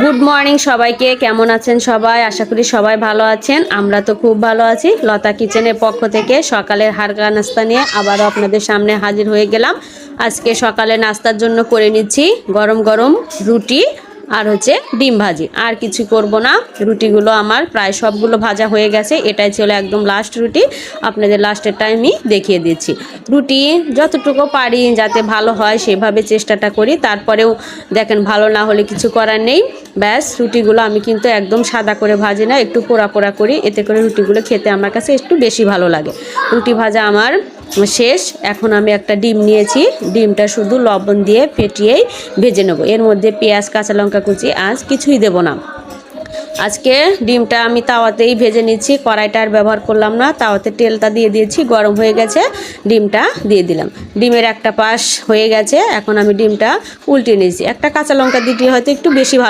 Good morning সবাইকে, কেমন আছেন সবাই? আশা করি সবাই ভালো আছেন। আমরা তো খুব ভালো আছি। লতা কিচেনের পক্ষ থেকে সকালের হালকা নাস্তা নিয়ে আবারও আপনাদের সামনে হাজির হয়ে গেলাম। আজকে সকালে নাস্তার জন্য করে নিচ্ছি গরম গরম রুটি আর ডিম ভাজি। আর কিছু করব না। রুটিগুলো আমার প্রায় সবগুলো ভাজা হয়ে গেছে। এটাই ছিল একদম লাস্ট রুটি। আপনাদের লাস্টের টাইমই দেখিয়ে দিচ্ছি। রুটি যতটুকু পারি যাতে ভালো হয় সেভাবে চেষ্টাটা করি। তারপরেও দেখেন ভালো না হলে কিছু করার নেই। ব্যাস, রুটিগুলো আমি কিন্তু একদম সাদা করে ভাজি না, একটু পোড়া পোড়া করি। এতে করে রুটিগুলো খেতে আমার কাছে একটু বেশি ভালো লাগে। রুটি ভাজা আমার শেষ। এখন আমি একটা ডিম নিয়েছি। ডিমটা শুধু লবণ দিয়ে ফেটিয়েই ভেজে নেব। এর মধ্যে পেঁয়াজ, কাঁচা লঙ্কা কুচি আজ কিছুই দেব না। আজকে ডিমটা আমি তাওয়াতেই ভেজে নিচ্ছি, কড়াইটা আর ব্যবহার করলাম না। তাওয়াতে তেলটা দিয়ে দিয়েছি, গরম হয়ে গেছে, ডিমটা দিয়ে দিলাম। ডিমের একটা পাশ হয়ে গেছে, এখন আমি ডিমটা উল্টে নিয়েছি। একটা কাঁচা লঙ্কা দিতে হয়তো একটু বেশি ভালো